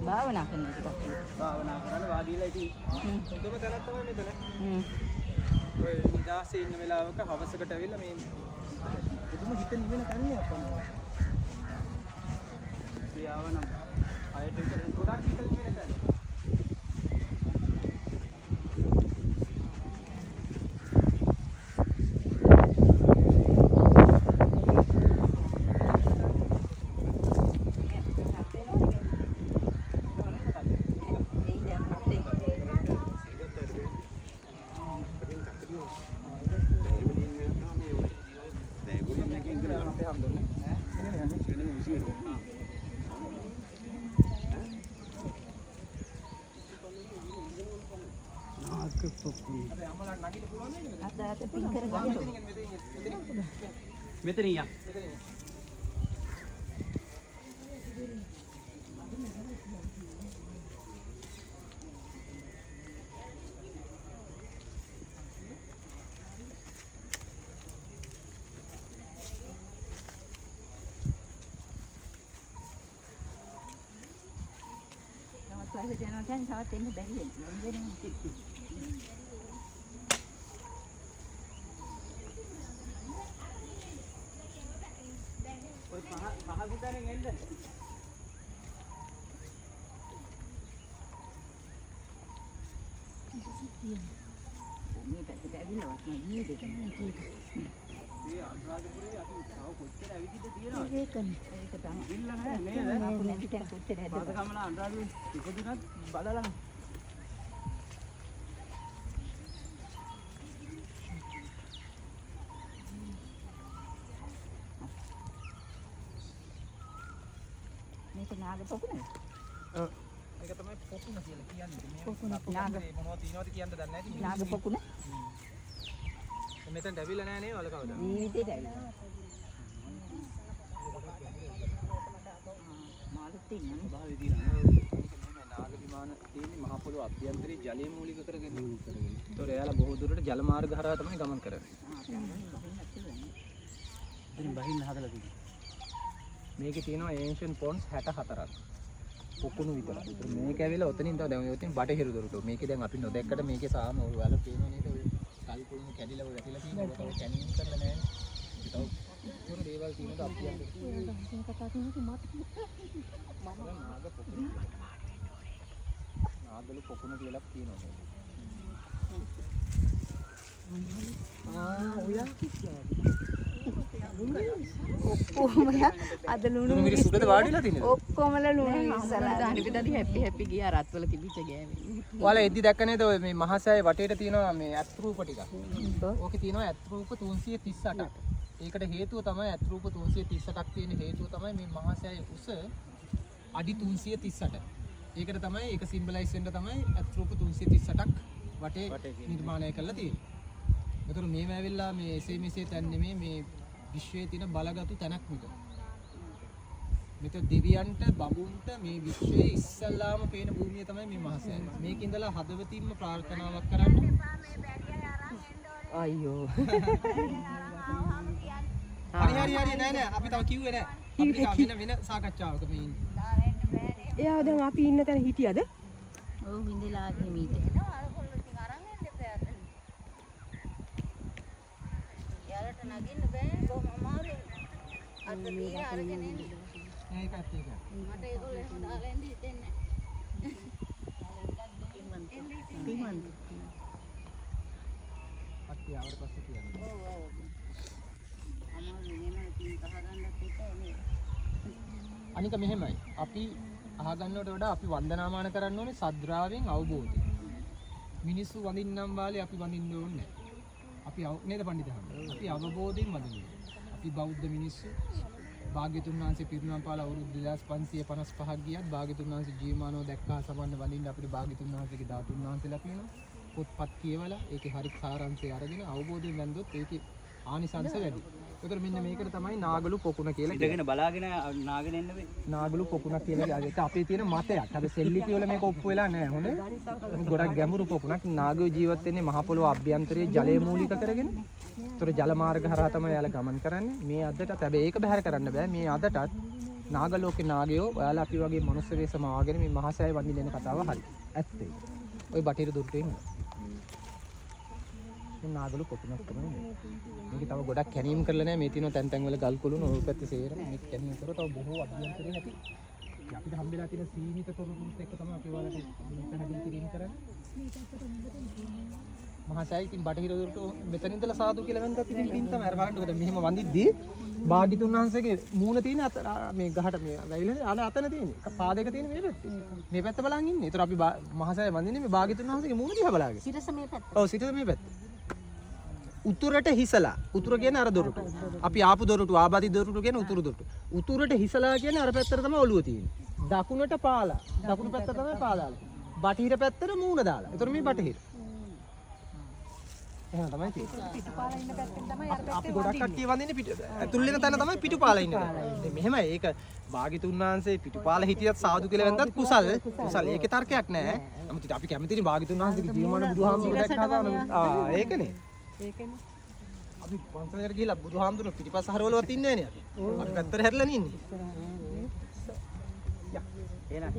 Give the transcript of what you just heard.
භාවනා කරන එක. භාවනා කරන්න වාඩිලා ඉතින් හොඳම තැනක් තමයි මෙතන. ඔය නිදාසේ ඉන්න වෙලාවක හවසකට ඇවිල්ලා මේ පුදුම හිත නිවෙන තැනනේ අප්පා. ක්‍රියාවනම් අයට විතර ගොඩක් හිත නිවෙන තැන. මෙතනියා මේක නාග පොකුණ. ඔව්. ඒක තමයි පොකුණ කියලා කියන්නේ. පොකුණ නාග මොනවද තියනවද කියන්න දන්නේ නැති. නාග පොකුණ. මෙතෙන් ඇවිල්ලා නැහැ නේ වල කවදා. ජීවිතේට ඇවිල්ලා. මාළුත් ඉන්නනේ. භාවයේ දිනා. මේ නාග විමාන තියෙන්නේ මහ පොළොව අභ්‍යන්තරයේ ජලය මූලික කරගෙන. ඒතොර එයාලා බොහෝ දුරට ජල මාර්ග හරහා තමයි ගමන් කරන්නේ. ඉතින් බහින්න හදලා තියෙන්නේ. මේකේ තියෙනවා ඒන්ෂන්ට් පොන්ඩ්ස් 64ක්. පොකුණු විතර. මේක ඇවිල්ලා ඔතනින් තව දැන් ඔතනින් බටහිර දොරට. මේකේ දැන් අපි නොදැක්කට මේකේ සාම වල පේනවා නේද? ඔය කල් කුණු කැඩිලා ඔය වැටිලා තියෙනවා. ඒක තව කැනින් කරලා නැහැ. තව තුන දේවල් තියෙනවා අපි යන්නේ. කතා කරනකොට මම නාග පොකුණු. නාගලු පොකුණු කියලා කියනවා. ඔයා කිව්වා. ඔක්කොම අද ලුණු මිරිස් උඩද වාඩිලා තින්නේ ඔක්කොමලා ලුණු ඉස්සලා දාන්න පිටදී හැපි ගියා රත්වල තිබිච්ච ගෑවේ. ඔයාලා එද්දි දැක්ක නේද ඔය මේ මහසෑය වටේට තියෙනවා මේ ඇත් රූප ටික. ඕකේ තියෙනවා ඇත් රූප 338ක්. ඒකට හේතුව තමයි ඇත් රූප 338ක් තියෙන හේතුව තමයි මේ මහසෑය උස අඩි 338. ඒකට තමයි ඒක සිම්බලයිස් වෙන්න තමයි ඇත් රූප 338ක් වටේ නිර්මාණය කරලා තියෙන්නේ. ඒතර මේව ඇවිල්ලා මේ එසේ මෙසේ තැන් නෙමේ මේ විශ්වයේ තියෙන බලගතු තැනක් මෙතන. මෙතන දෙවියන්ට බඹුන්ට මේ විශ්වයේ ඉස්සල්ලාම පේන භූමිය තමයි මේ මහසෑය. මේක ඉඳලා හදවතින්ම ප්‍රාර්ථනාවක් කරන්න. අයියෝ. හරි නෑ අපි තව කිව්වේ නෑ. අපි වෙන සාකච්ඡාවක මේ ඉන්නේ. එයා දැන් අපි ඉන්න තැන හිටියද? ඔව් ඉඳලා හිමීට. යාලට නගින්න බෑ කොහොම අමාරුයි. අත දින අරගෙන එන්නේ. ඒකත් ඒක. මට ඒගොල්ලෝ දාලා එන්න හිතෙන්නේ නැහැ. පිමන්. අපි ආවට පස්සේ කියන්නේ. ඔව් ඔව්. අමාරු නෙමෙයි තින් කහගන්නත් එක්කනේ. අනික මෙහෙමයි. අපි අහගන්නවට වඩා අපි වන්දනාමාන කරන්න ඕනේ සද්‍රාවෙන් අවබෝධය. මිනිස්සු වඳින්නම් වාලේ අපි වඳින්න ඕනේ නැහැ. අපි නේද පඬිතුමා? අපි අවබෝධයෙන් වඳින්න. අපි බෞද්ධ මිනිස්සු භාග්‍යතුන් වහන්සේ පිරිනමන පාල අවුරුදු 2555ක් ගියත් භාග්‍යතුන් වහන්සේ ජීවමානව දැක්කා සමන්න වඳින්න අපිට භාග්‍යතුන් වහන්සේගේ ධාතුන් වහන්සේලා කියනවා. පොත්පත් කියවලා ඒකේ හරි සාරාංශය අරගෙන අවබෝධයෙන් වැන්දොත් ඒකේ ආනිසංස වැඩි. ඒතර මෙන්න මේකට තමයි නාගලු පොකුණ කියලා කියන්නේ. ඉඳගෙන බලාගෙන නාගෙන එන්න වෙයි. නාගලු පොකුණක් කියලා ඒක අපේ තියෙන මතයක්. අද සෙල්ලිටි වල මේක ඔප්පු වෙලා නැහැ. හොඳේ. ගොඩක් ගැඹුරු පොකුණක්. නාගයෝ ජීවත් වෙන්නේ මහ පොළොව අභ්‍යන්තරයේ ජලය මූලික කරගෙන. ඒතර ජල මාර්ග හරහා තමයි යාලා ගමන් කරන්නේ. මේ අදටත් හැබැයි ඒක බැහැර කරන්න බෑ. මේ අදටත් නාගලෝකේ නාගයෝ ඔයාලා අපි වගේ මනුස්ස වේසම ආගෙන මේ මහසෑය වඳින්න එන කතාව හරි. ඇත්තේ. ওই බටහිර දුර්ටේ ඉන්නේ. නාගලු පොකුණක් තමයි මේක තව ගොඩක් කැණීම් කරලා නැහැ මේ තියෙන තැන් තැන් වල ගල් කුළුණු ඔය පැත්තේ සේරම මේක කැණීම් කරලා තව බොහෝ අභ්‍යන්තරේ නැති අපිට හම්බෙලා තියෙන සීමිත තොරතුරුත් එක්ක තමයි අපි ඔයාලට පැහැදිලි කිරීම කරන්නේ මහසයි ඉතින් බටහිර දුරට මෙතන ඉඳලා සාදු කියලා වෙනදත් ඉතින් පින් තමයි අර බලන්නකො දැන් මෙහෙම වඳිද්දී භාග්‍යතුන් වහන්සේගේ මූණ තියෙන මේ ගහට මේ වැවිලා අර අතන තියෙන්නේ පාදයක තියෙන මේ පැත්තේ මේ පැත්ත බලන් ඉන්නේ. ඒතර අපි මහසයි වඳින්නේ මේ භාග්‍යතුන් වහන්සේගේ මූණ දිහා බලාගෙන. සිරස මේ පැත්ත. ඔව් සිරස මේ පැත්ත. උතුරට හිසලා උතුර කියන්නේ අර දොරටු. අපි ආපු දොරටු ආබාධි දොරටු කියන්නේ උතුරු දොරටු. උතුරට හිසලා කියන්නේ අර පැත්තට තමයි ඔළුව තියෙන්නේ. දකුණට පාලා. දකුණු පැත්ත තමයි පාදාලා. බටහිර පැත්තට මූණ දාලා. ඒතර මේ බටහිර. එහෙනම් තමයි තියෙන්නේ. පිටුපාලා ඉන්න පැත්තෙන් තමයි අර අපි ගොඩක් කට්ටිය වඳින්නේ ඇතුල් වෙන තැන තමයි පිටුපාලා ඉන්නේ. මෙහෙමයි ඒක භාග්‍යතුන් වහන්සේ පිටුපාලා හිටියත් සාදු කියලා වෙනදත් කුසල්. කුසල් ඒකේ තර්කයක් නැහැ. නමුත් අපි කැමතිනේ භාග්‍යතුන් වහන්සේගේ ජීවමාන බුදුහාමුදුරුවෝ දැක්කම ඒකනේ. ඒකනේ. අපි පන්සලට ගිහලා බුදුහාමුදුරුවෝ පිටිපස්ස හරවලවත් ඉන්නේ නැහැ නේ අපි. අපි පැත්තට හැරිලා නේ ඉන්නේ. එහෙනම්